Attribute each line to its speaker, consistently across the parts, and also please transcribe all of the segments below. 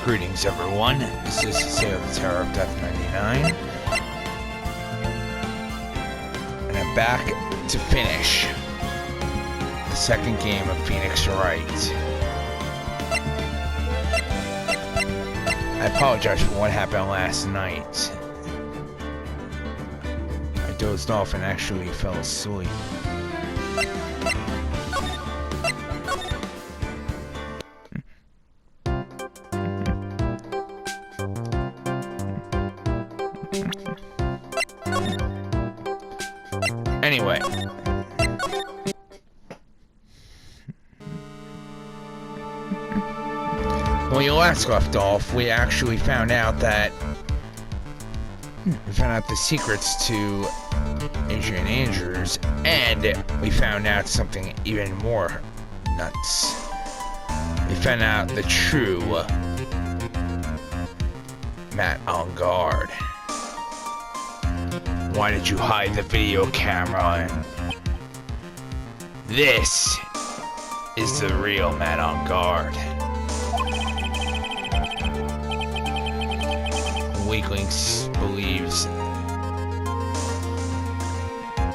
Speaker 1: Greetings everyone, this is Sail the Terror of Death 99, and I'm back to finish the second game of Phoenix Wright. I apologize for what happened last night. I dozed off and actually fell asleep. Anyway, when you last left off, we actually found out that the secrets to Adrian Andrews, and we found out something even more nuts. We found out the true Matt on guard. Why did you hide the video camera? This is the real Matt on guard. Weaklings believes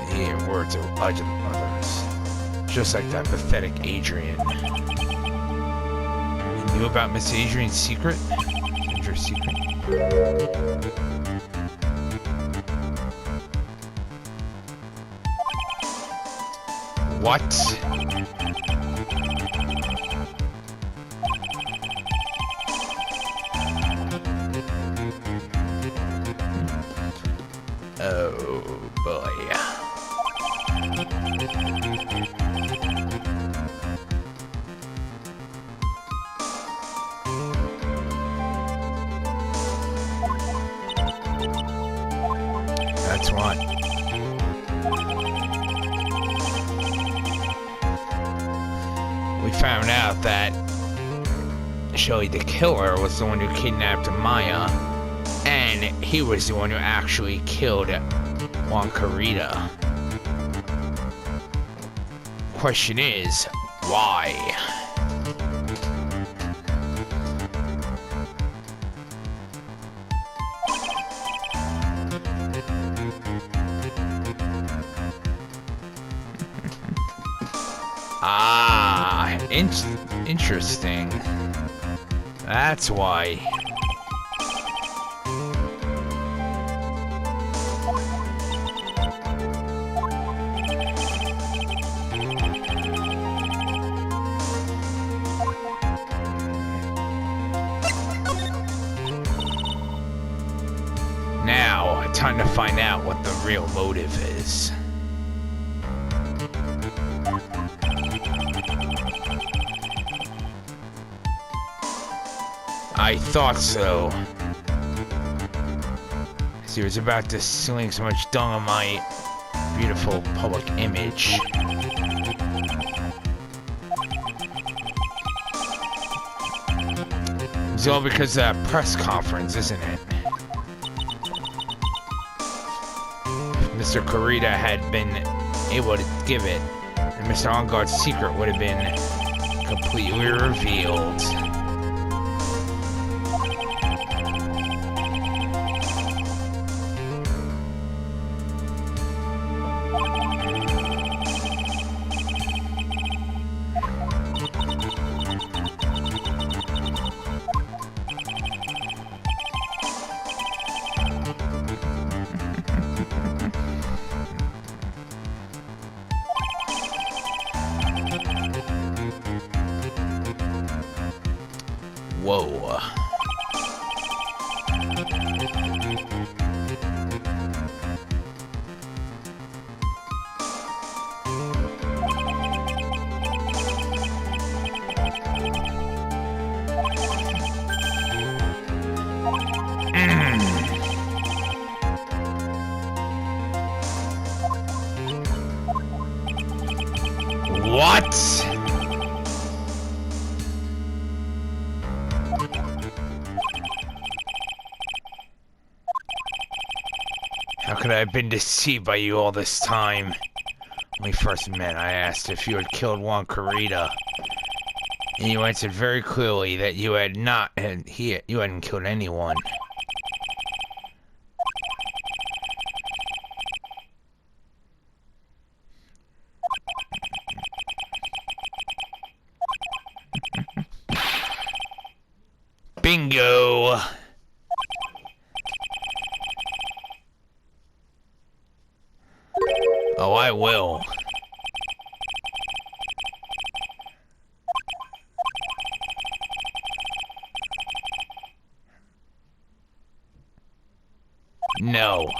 Speaker 1: he hears words of others, just like that pathetic Adrian. You knew about Miss Adrian's secret? Is your secret? What? Oh boy. That's what. We found out that Shelly the killer was the one who kidnapped Maya, and he was the one who actually killed Juan Carita. Question is, why? Interesting. That's why. Now, time to find out what the real motive is. I thought so. He was about to sling so much dung on my beautiful public image. It's all because of that press conference, isn't it? If Mr. Carita had been able to give it, and Mr. On-Guard's secret would have been completely revealed. Whoa. What? How could I have been deceived by you all this time? When we first met, I asked if you had killed Juan Carita. And you answered very clearly that you had not, and you hadn't killed anyone. Bingo! Oh, I will. No.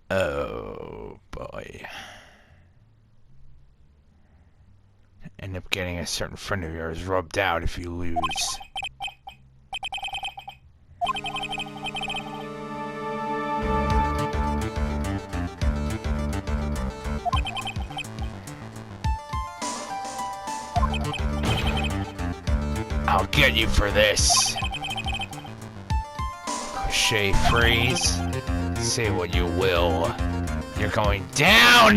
Speaker 1: Oh, boy. End up getting a certain friend of yours rubbed out if you lose. I'll get you for this. Crochet freeze. Say what you will. You're going down!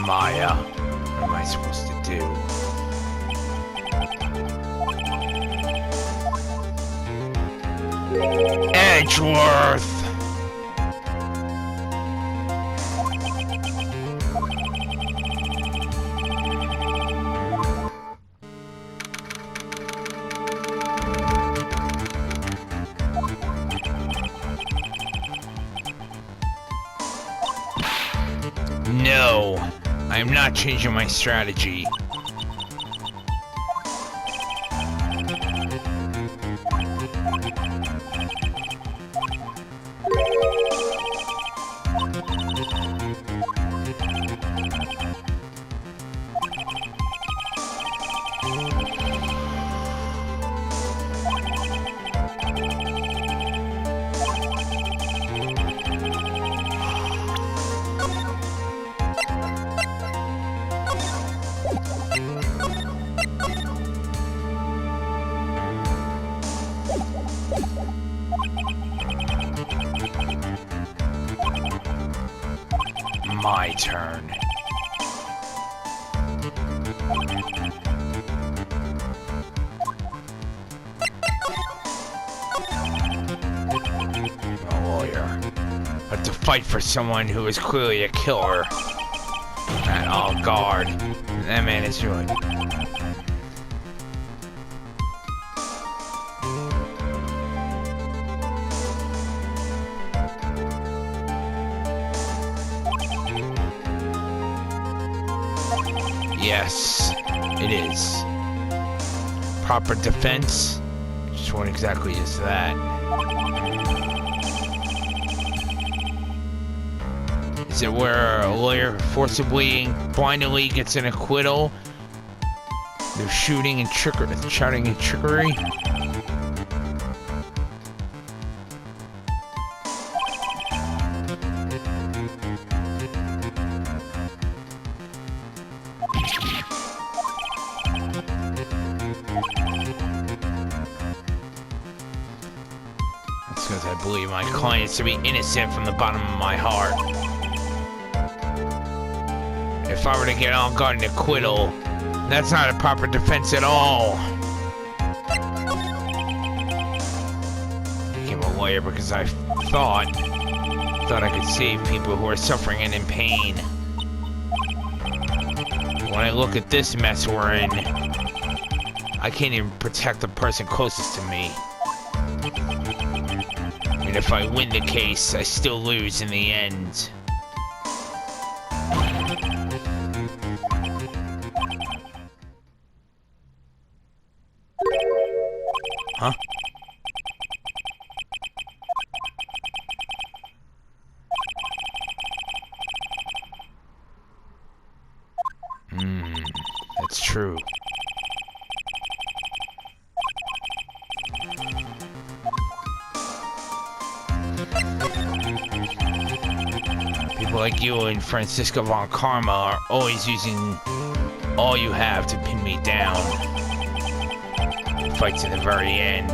Speaker 1: Maya, what am I supposed to do? Edgeworth! No, I am not changing my strategy. My turn. A lawyer. But to fight for someone who is clearly a killer. And oh guard. That man is really... Yes, it is. Proper defense? Just what exactly is that? Is it where a lawyer forcibly and blindly gets an acquittal? They're shooting and shouting and trickery? Because I believe my clients to be innocent from the bottom of my heart. If I were to get on guard and acquittal, that's not a proper defense at all. I became a lawyer because I thought I could save people who are suffering and in pain. When I look at this mess we're in, I can't even protect the person closest to me. And if I win the case, I still lose in the end. Huh? That's true. People like you and Francisco von Karma are always using all you have to pin me down. Fight to the very end.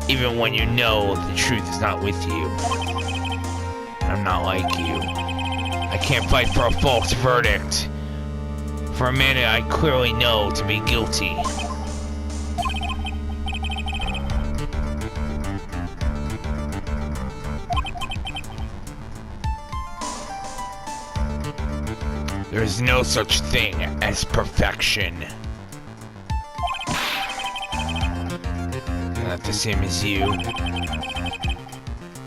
Speaker 1: Even when you know the truth is not with you. I'm not like you. I can't fight for a false verdict. For a man that I clearly know to be guilty. There is no such thing as perfection. Not the same as you.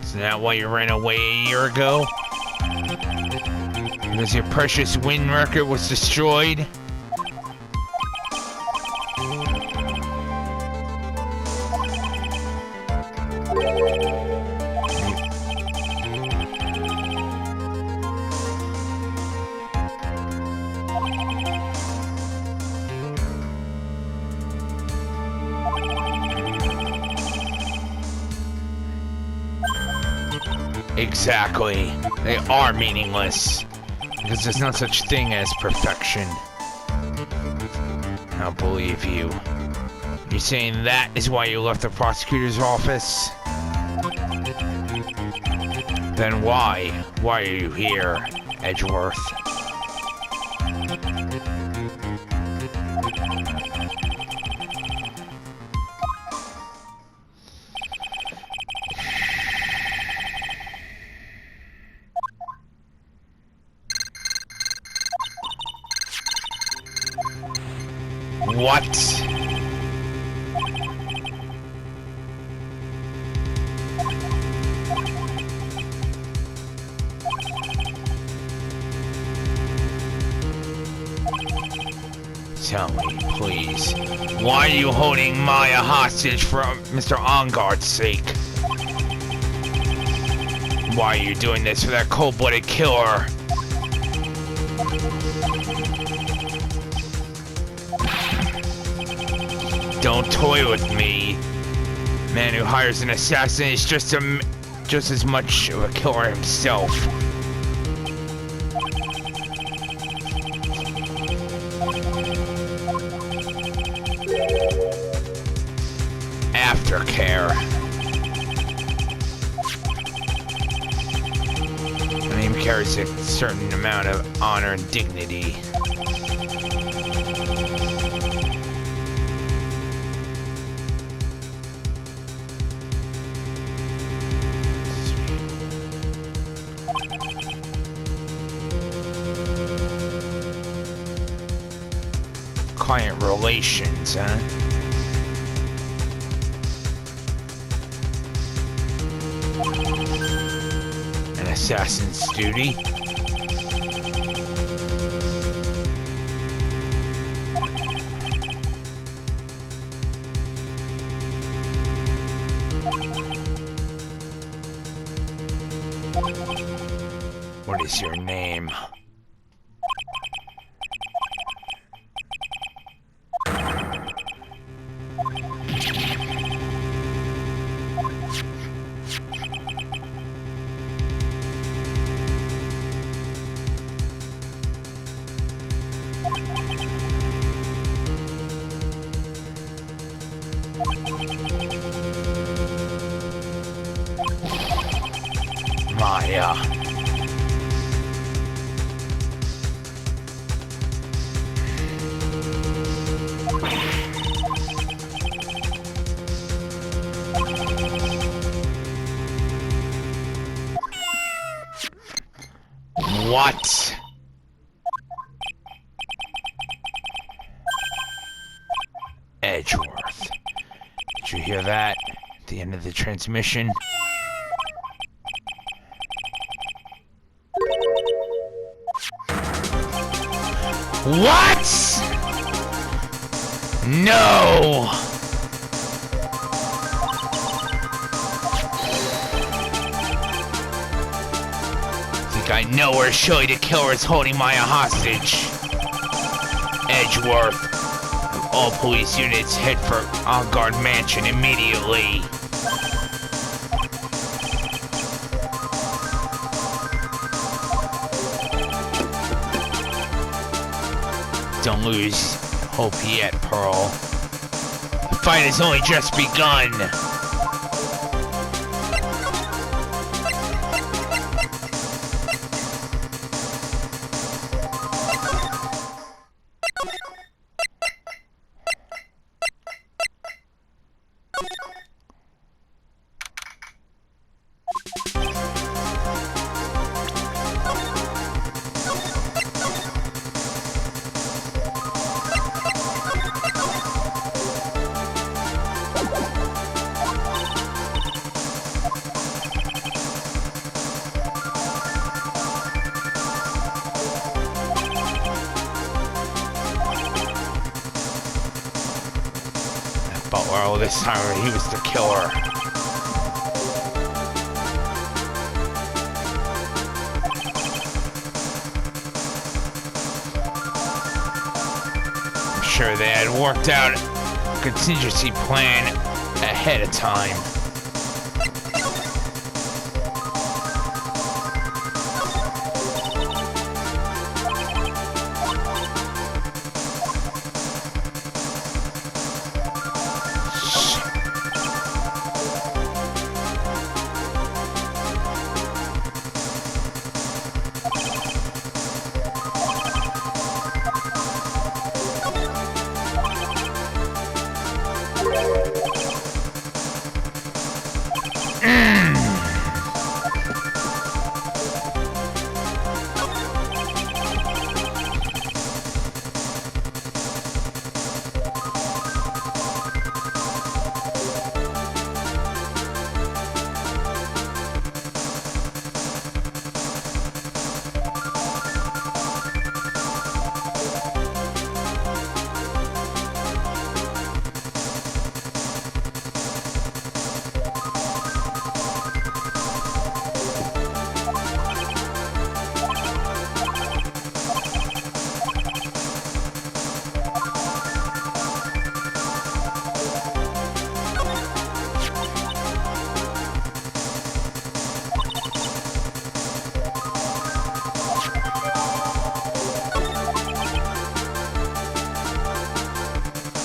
Speaker 1: Isn't that why you ran away a year ago? Because your precious win record was destroyed? Exactly. They are meaningless. Because there's no such thing as perfection. I don't believe you. You're saying that is why you left the prosecutor's office? Then why? Why are you here, Edgeworth? What? Tell me, please. Why are you holding Maya hostage for Mr. Onguard's sake? Why are you doing this for that cold-blooded killer? Don't toy with me. Man who hires an assassin is just as much of a killer himself. Aftercare. The name carries a certain amount of honor and dignity. Client relations, huh? An assassin's duty? What is your name? Maya. What? Edgeworth. Did you hear that? At the end of the transmission? What? No! Think I know where Shirley the killer is holding Maya hostage. Edgeworth. All police units head for Onguard Mansion immediately. Don't lose hope yet, Pearl. The fight has only just begun. But well, this time he was the killer. I'm sure they had worked out a contingency plan ahead of time.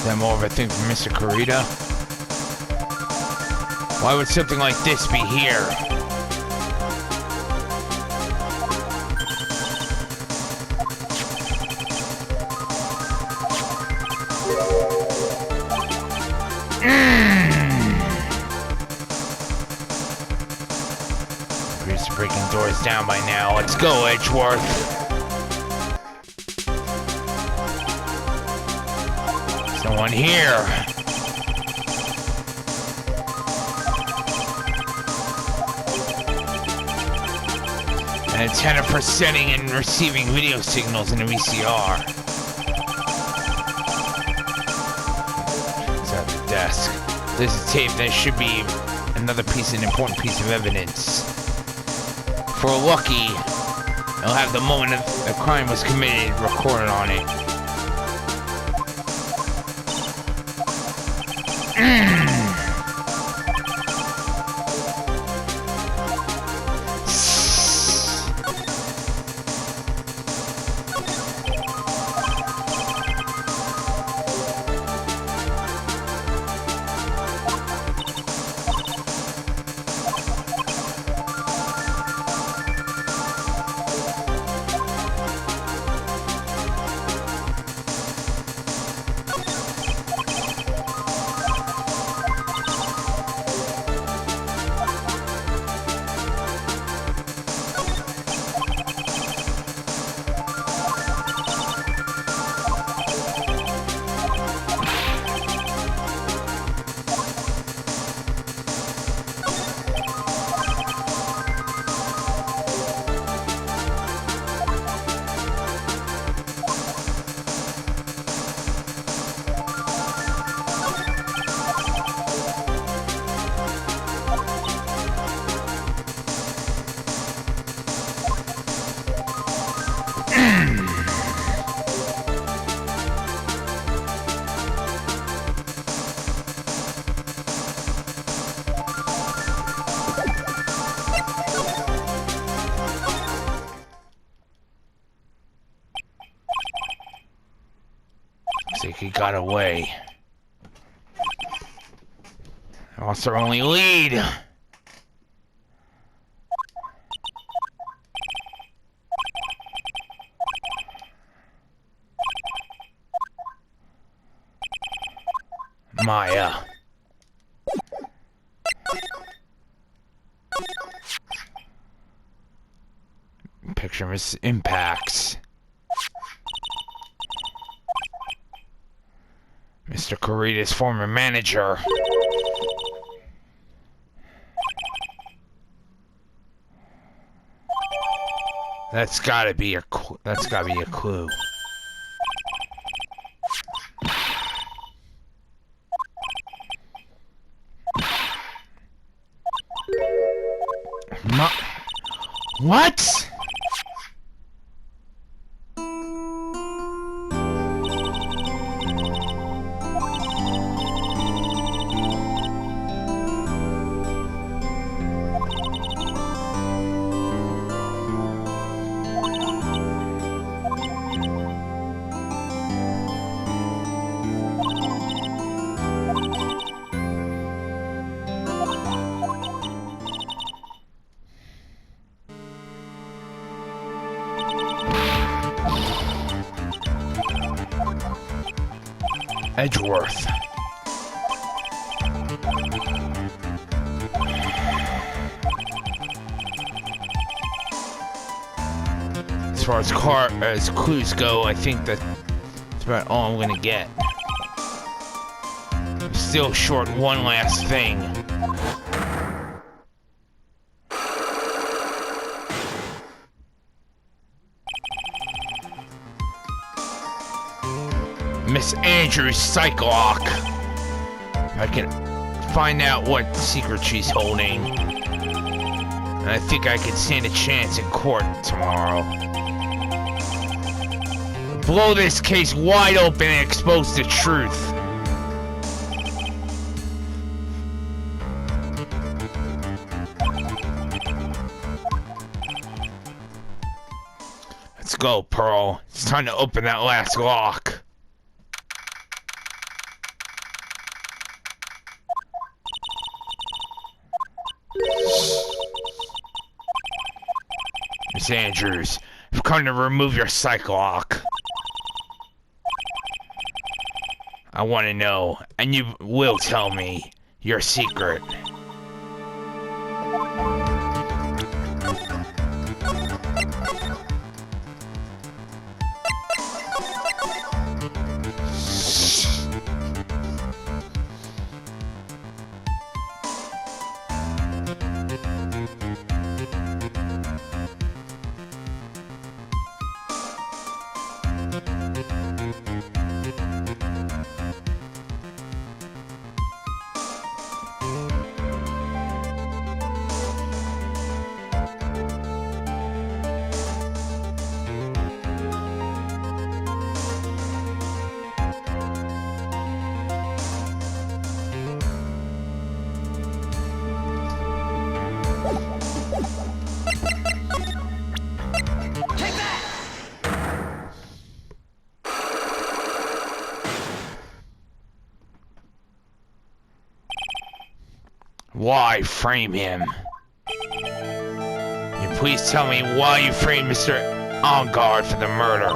Speaker 1: That more of a thing from Mr. Kurita? Why would something like this be here? We're just breaking doors down by now. Let's go, Edgeworth. No one here. An antenna for sending and receiving video signals in a VCR. It's at the desk. This is tape that should be another important piece of evidence. If we're lucky, they'll have the moment the crime was committed recorded on it. he got away. I lost our only lead. Maya. Picture of his impacts. Mr. Kurita's former manager. That's gotta be a clue. What? Edgeworth. As far as clues go, I think that's about all I'm gonna get. I'm still short one last thing. Miss Andrews' Psych-Lock. I can find out what secret she's holding. And I think I can stand a chance in court tomorrow. Blow this case wide open and expose the truth. Let's go, Pearl. It's time to open that last lock. Miss Andrews, I've come to remove your Psych-Lock. I want to know, and you will tell me, your secret. Why frame him? You please tell me why you framed Mr. Engard for the murder.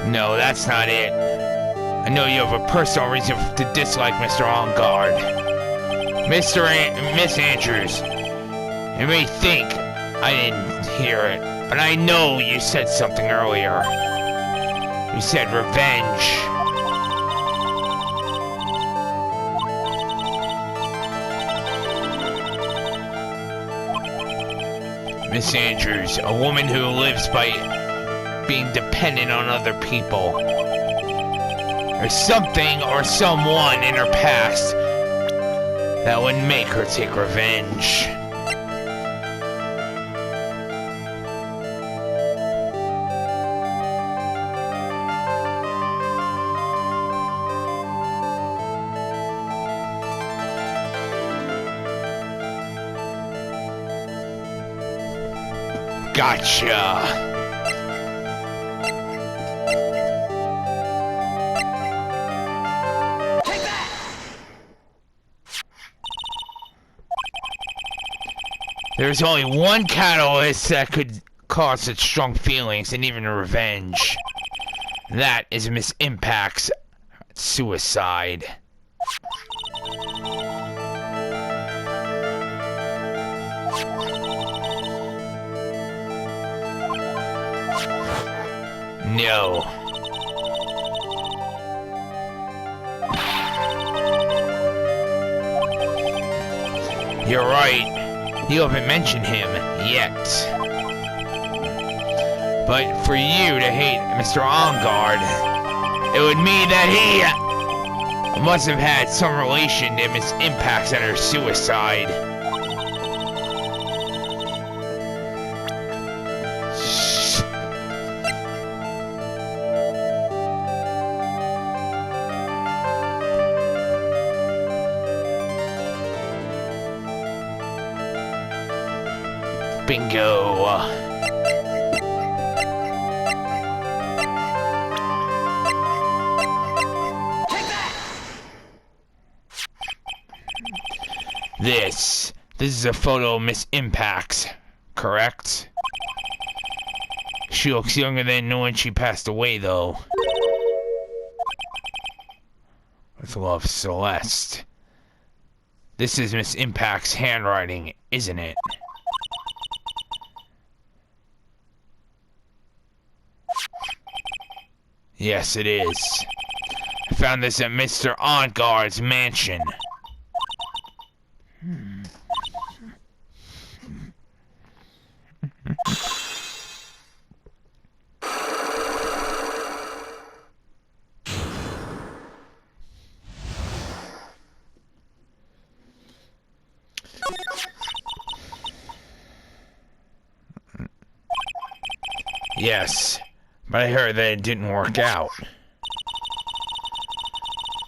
Speaker 1: No, that's not it. I know you have a personal reason to dislike Mr. Engard. Miss Andrews, you may think I didn't hear it, but I know you said something earlier. You said revenge. Miss Andrews, a woman who lives by being dependent on other people. There's something or someone in her past that would make her take revenge. Gotcha. There's only one catalyst that could cause such strong feelings and even revenge. That is Miss Impact's suicide. No. You're right. You haven't mentioned him yet. But for you to hate Mr. Ongard, it would mean that he must have had some relation to Miss Impacts and her suicide. Bingo. This is a photo of Miss Impacts, correct? She looks younger than when she passed away, though. With love, Celeste. This is Miss Impact's handwriting, isn't it? Yes, it is. I found this at Mr. Ongard's mansion. Yes, but I heard that it didn't work out.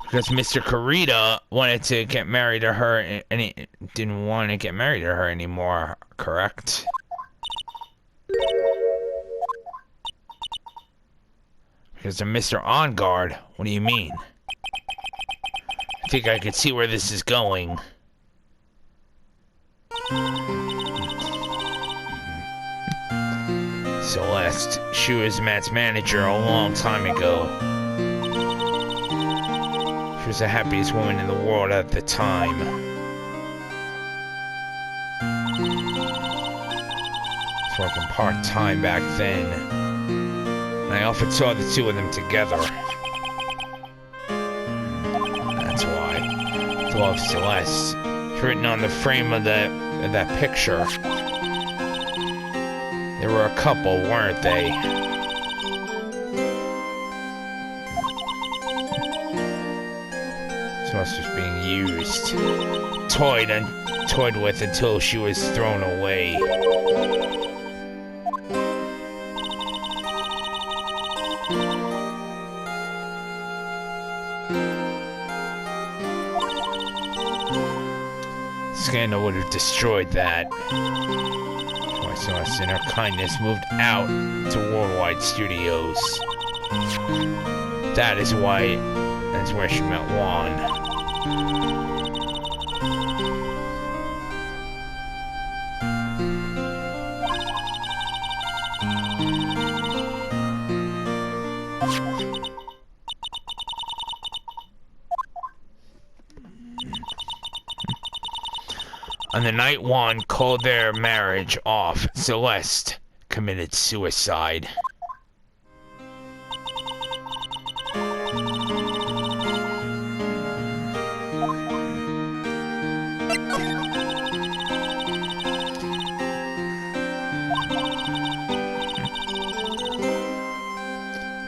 Speaker 1: Because Mr. Kurita wanted to get married to her, and he didn't want to get married to her anymore, correct? Because of Mr. Ongard, what do you mean? I think I could see where this is going. Celeste, she was Matt's manager a long time ago. She was the happiest woman in the world at the time. I was working part-time back then, and I often saw the two of them together. That's why. To love Celeste. It's written on the frame of that picture. They were a couple, weren't they? Celeste was being used, toyed with until she was thrown away. Scandal would have destroyed that. Celeste, in her kindness, moved out to Worldwide Studios. That's where she met Juan. On the night Juan called their marriage off, Celeste committed suicide.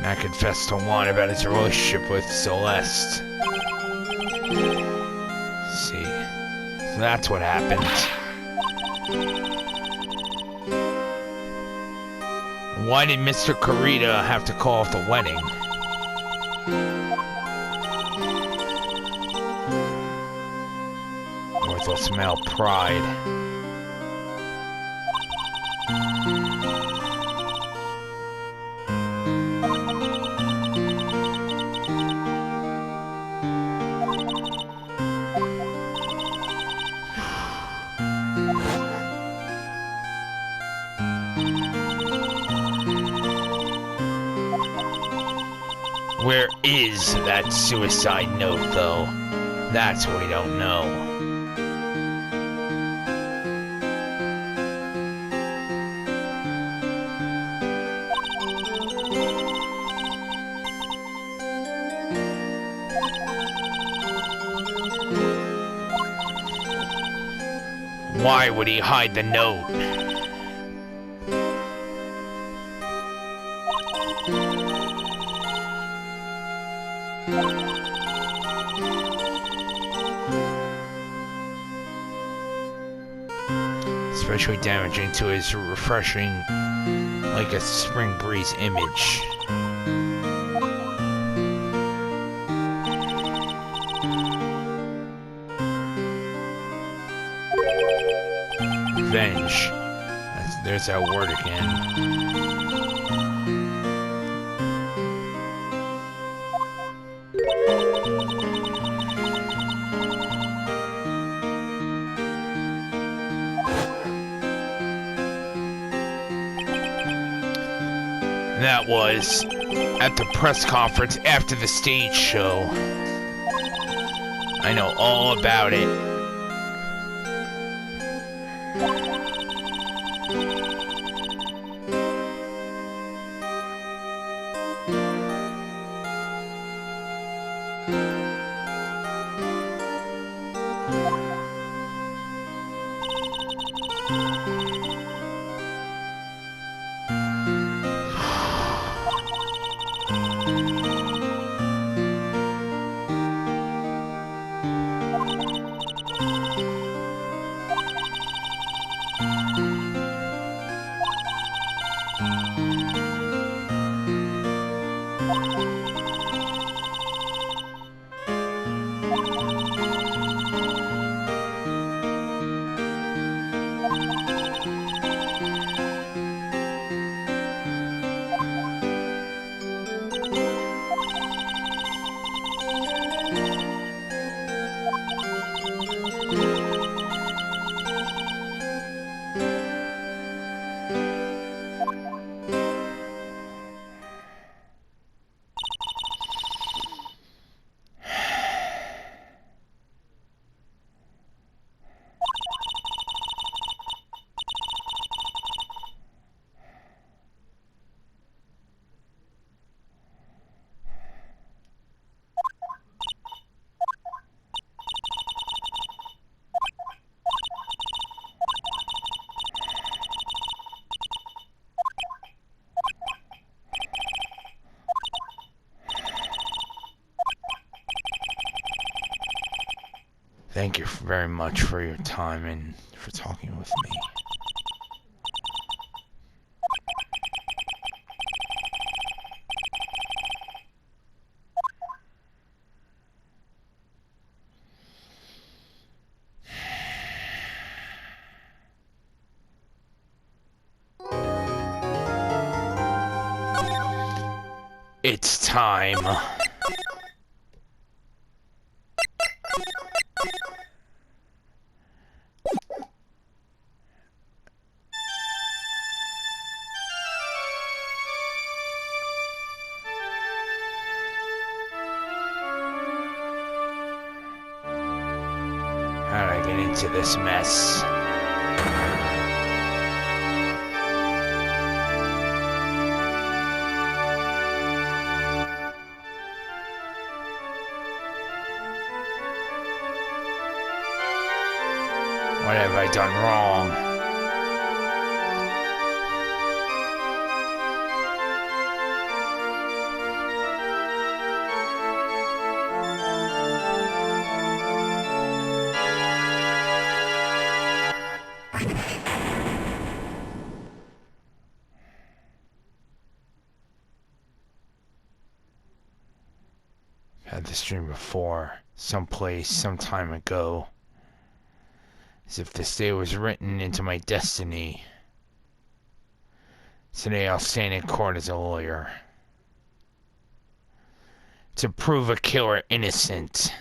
Speaker 1: Matt confessed to Juan about his relationship with Celeste. That's what happened. Why did Mr. Kurita have to call off the wedding? Worthless male pride. rest of that suicide note, though. That's what we don't know. Why would he hide the note? Especially damaging to his refreshing, like a spring breeze image. Revenge. There's that word again. That was at the press conference after the stage show. I know all about it. Thank you very much for your time and for talking with me. It's time. How did I get into this mess? What have I done wrong? Had this dream before, someplace, some time ago. As if this day was written into my destiny. Today I'll stand in court as a lawyer. To prove a killer innocent.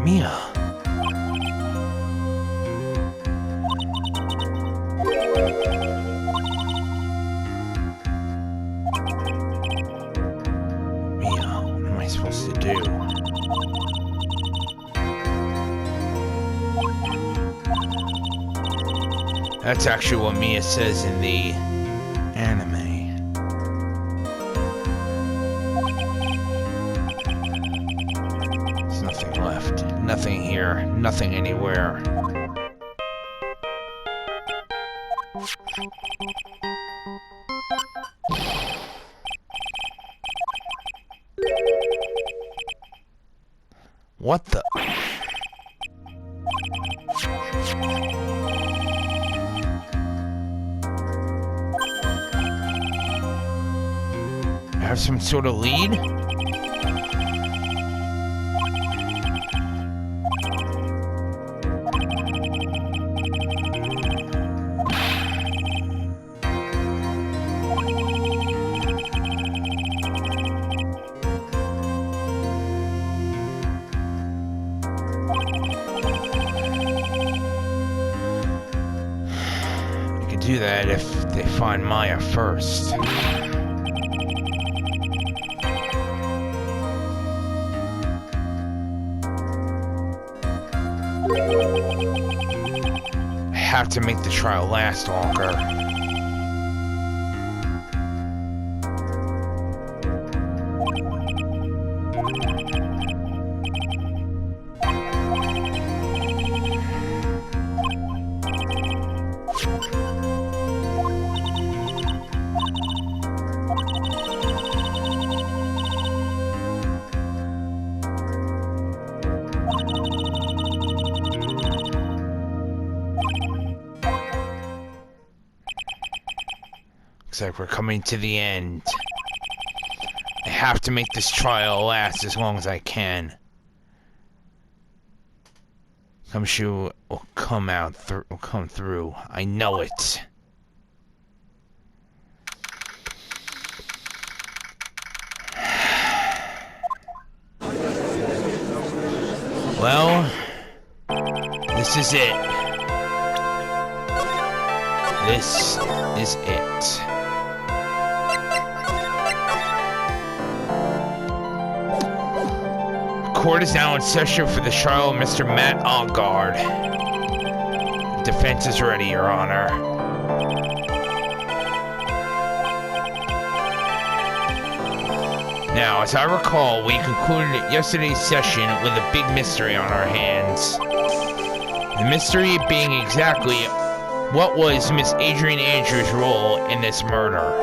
Speaker 1: Mia. Mia, what am I supposed to do? That's actually what Mia says in the anime. There's nothing left. Nothing here. Nothing anywhere. What the? I have some sort of lead? Do that if they find Maya first. I have to make the trial last longer. Looks like we're coming to the end. I have to make this trial last as long as I can. Gumshoe will come through. I know it. Well, this is it. This is it. Court is now in session for the trial of Mr. Matt Algard. Defense is ready, Your Honor. Now, as I recall, we concluded yesterday's session with a big mystery on our hands. The mystery being exactly what was Miss Adrian Andrews' role in this murder.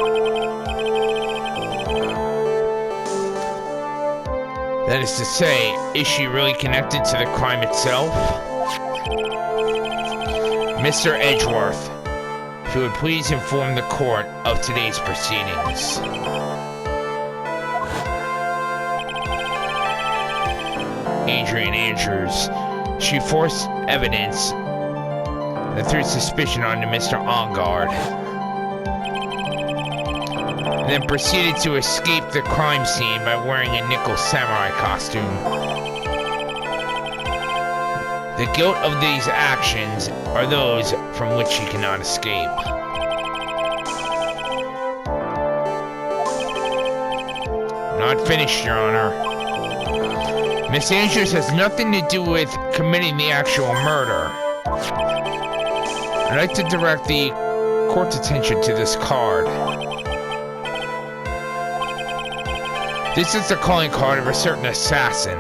Speaker 1: That is to say, is she really connected to the crime itself? Mr. Edgeworth, if you would please inform the court of today's proceedings. Adrian Andrews. She forced evidence that threw suspicion onto Mr. Algard, and then proceeded to escape the crime scene by wearing a nickel samurai costume. The guilt of these actions are those from which she cannot escape. Not finished, Your Honor. Miss Andrews has nothing to do with committing the actual murder. I'd like to direct the court's attention to this card. This is the calling card of a certain assassin.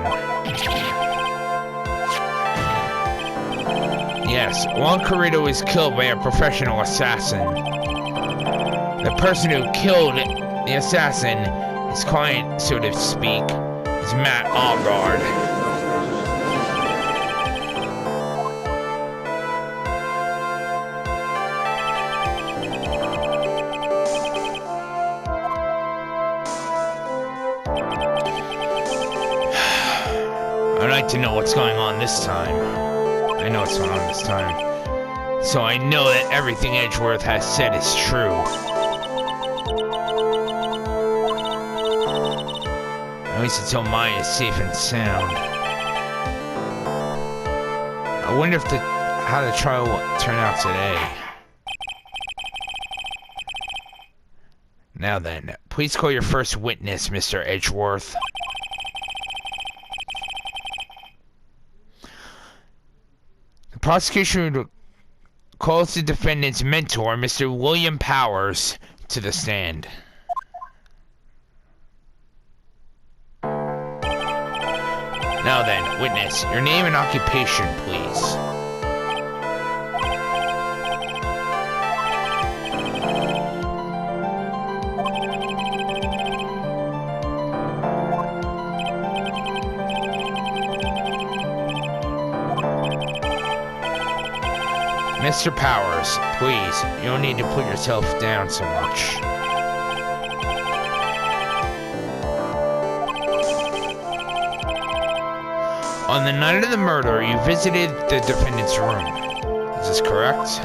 Speaker 1: Yes, Juan Carrito was killed by a professional assassin. The person who killed the assassin, his client, so to speak, is Matt Allgard. I'd like to know what's going on this time. I know what's going on this time. So I know that everything Edgeworth has said is true. At least until Maya is safe and sound. I wonder if how the trial will turn out today. Now then, please call your first witness, Mr. Edgeworth. The prosecution calls the defendant's mentor, Mr. William Powers, to the stand. Now then, witness, your name and occupation, please. Mr. Powers, please, you don't need to put yourself down so much. On the night of the murder, you visited the defendant's room. Is this correct?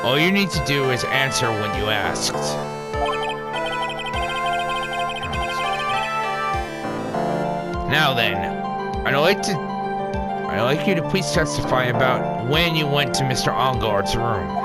Speaker 1: All you need to do is answer when you asked. Now then, I'd like you to please testify about when you went to Mr. Allgard's room.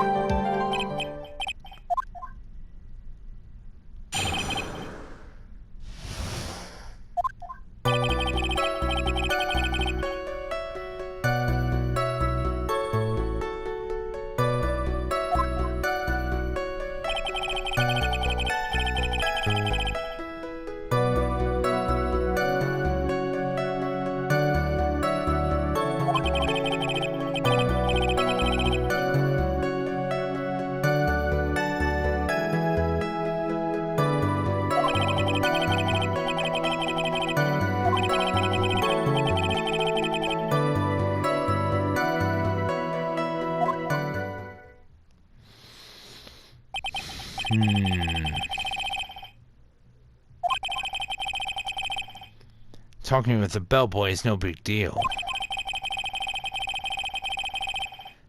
Speaker 1: Talking with the bellboy is no big deal.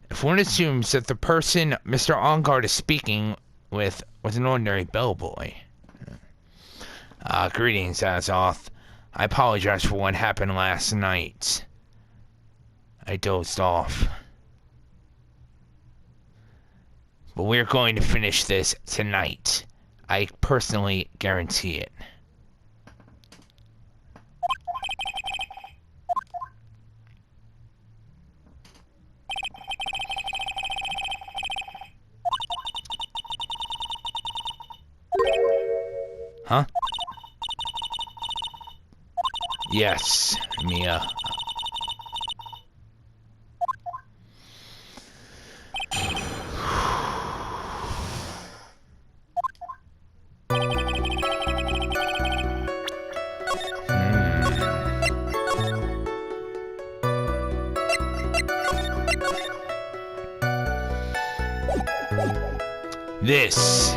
Speaker 1: If one assumes that the person Mr. Allgard is speaking with was an ordinary bellboy. Greetings, Azoth. I apologize for what happened last night. I dozed off. But we're going to finish this tonight. I personally guarantee it. Huh? Yes, Mia. This.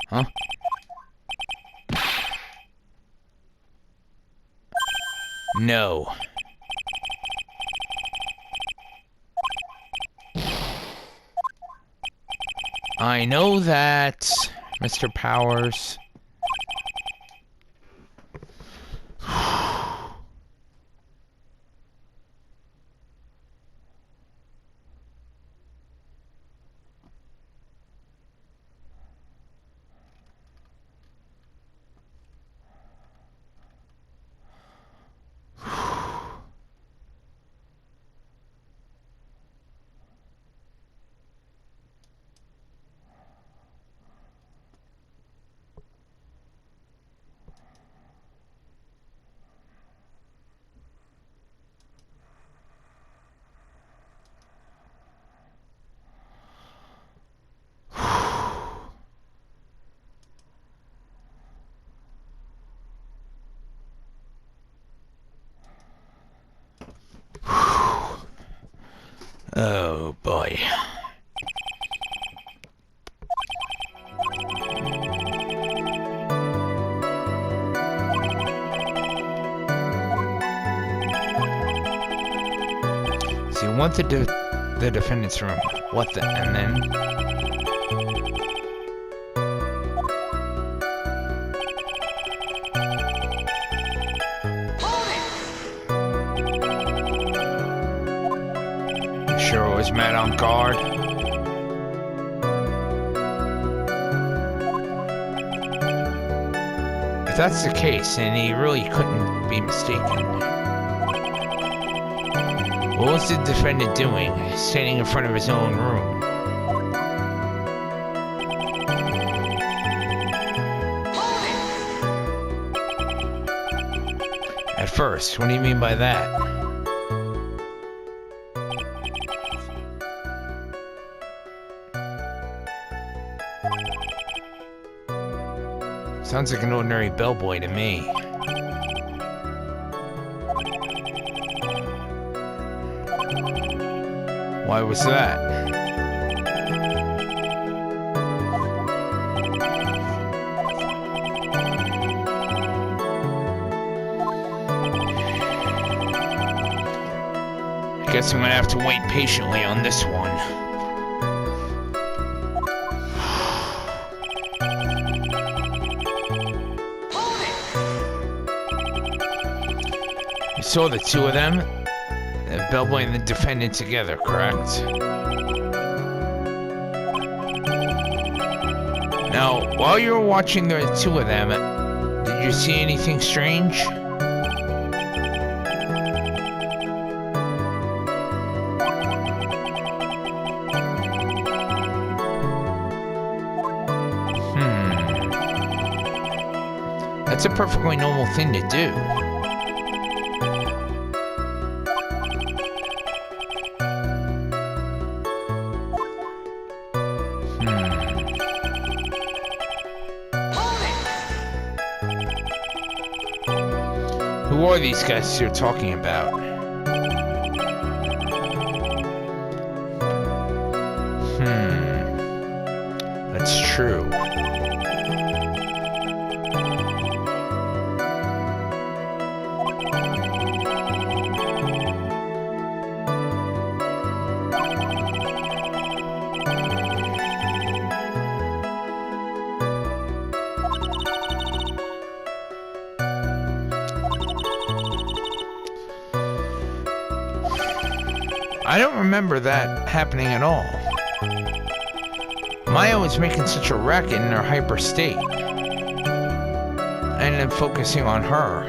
Speaker 1: Huh? No. I know that, Mr. Powers. Oh boy. So you want the defendant's room. What the? And then. Sure was mad on guard. If that's the case, then he really couldn't be mistaken. What was the defendant doing, standing in front of his own room? At first, what do you mean by that? Sounds like an ordinary bellboy to me. Why was that? I guess I'm gonna have to wait patiently on this one. You saw the two of them? The bellboy and the defendant together, correct? Now, while you were watching the two of them, did you see anything strange? That's a perfectly normal thing to do. Who are these guys you're talking about? That's true. I don't remember that happening at all. Maya was making such a racket in her hyper state. I ended up focusing on her.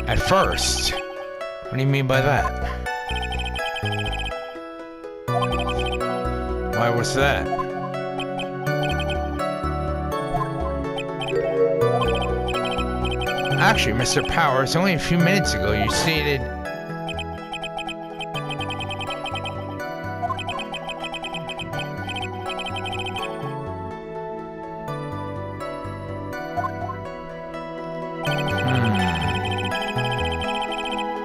Speaker 1: At first? What do you mean by that? Why was that? Actually, Mr. Powers, only a few minutes ago you stated...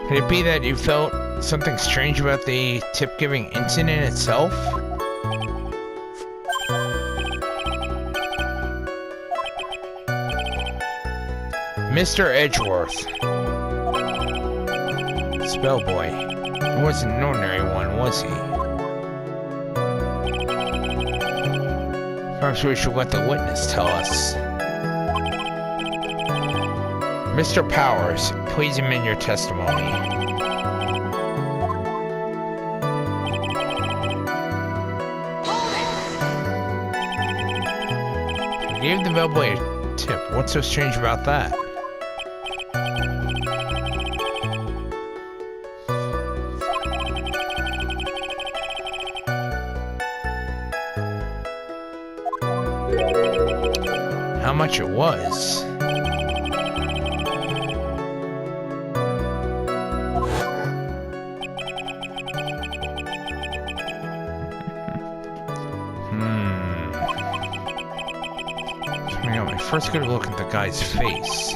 Speaker 1: Could it be that you felt something strange about the tip-giving incident itself? Mr. Edgeworth. Spellboy. He wasn't an ordinary one, was he? Perhaps we should let the witness tell us. Mr. Powers, please amend your testimony. You gave the bellboy a tip. What's so strange about that? How much it was? First, get a look at the guy's face.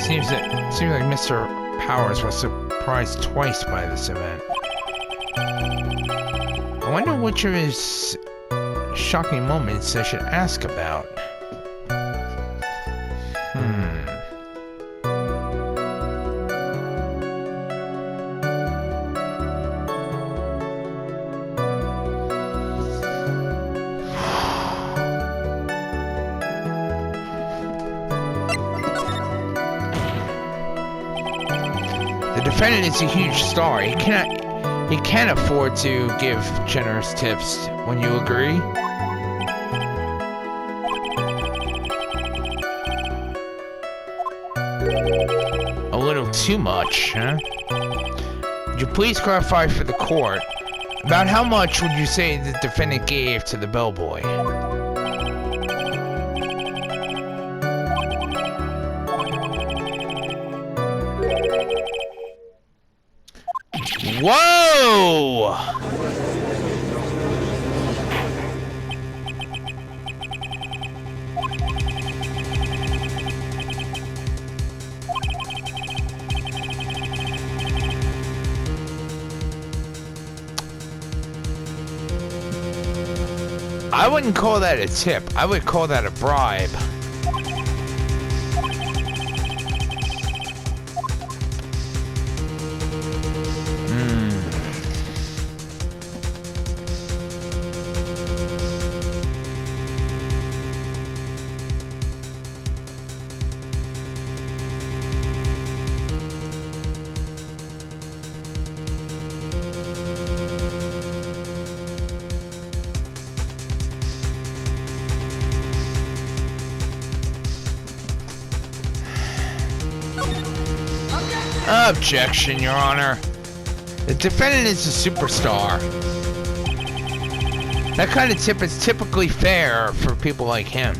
Speaker 1: Seems like Mr. Powers was surprised twice by this event. I wonder which of his shocking moments I should ask about. The defendant is a huge star. He can't afford to give generous tips. When you agree? A little too much, huh? Would you please clarify for the court about how much would you say the defendant gave to the bellboy? Whoa! I wouldn't call that a tip. I would call that a bribe. Objection, Your Honor. The defendant is a superstar. That kind of tip is typically fair for people like him.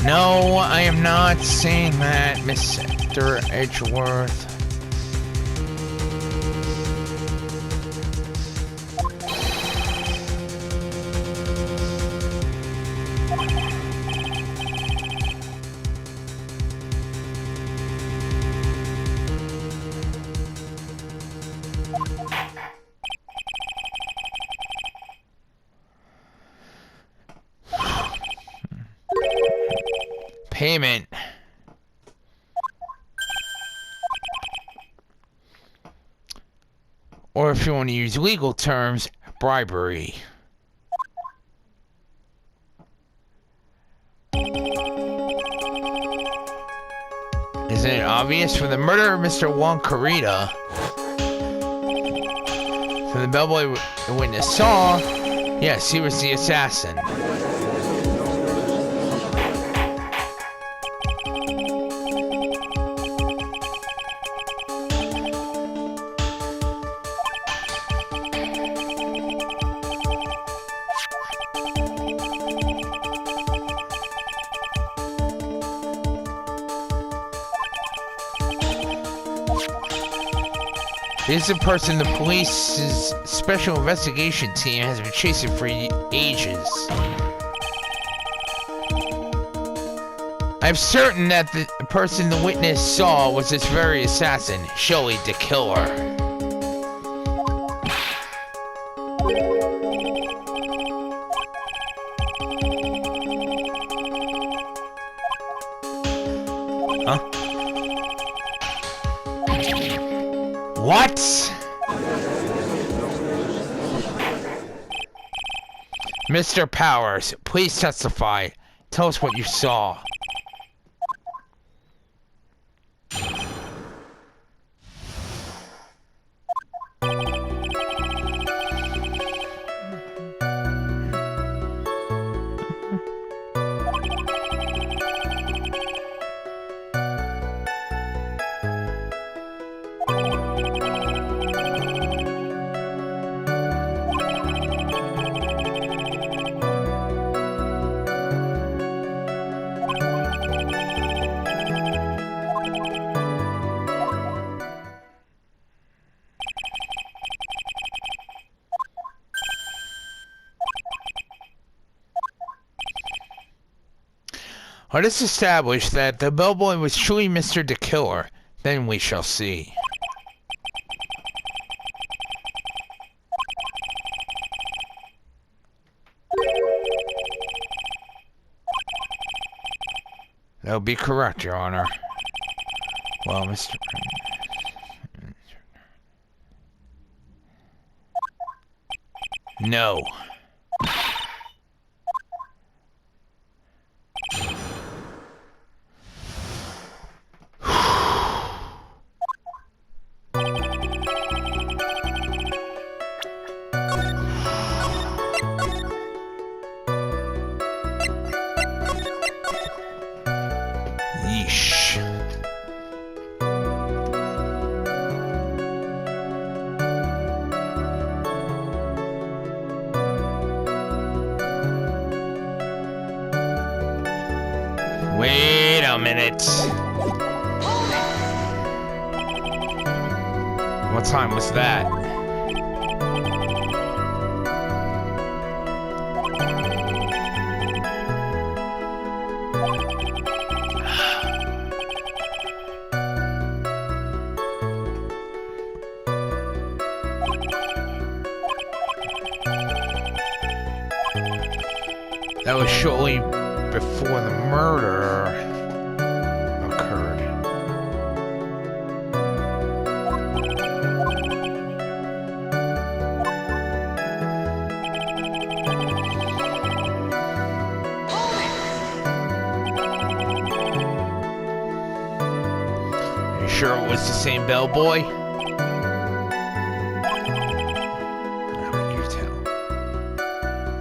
Speaker 1: No, I am not saying that, Mr. Edgeworth. Payment. Or if you want to use legal terms, bribery. Isn't it obvious? For the murder of Mr. Juan Carita, from the bellboy the witness saw, yes, he was the assassin. This is the person the police's special investigation team has been chasing for ages. I'm certain that the person the witness saw was this very assassin, Shelly the killer. Huh? What? Mr. Powers, please testify. Tell us what you saw. Let us establish that the bellboy was truly Mr. the Killer. Then we shall see. That would be correct, Your Honor. Well, Mr. No. Wait a minute. What time was that? That was shortly before the murder occurred. Are you sure it was the same bellboy?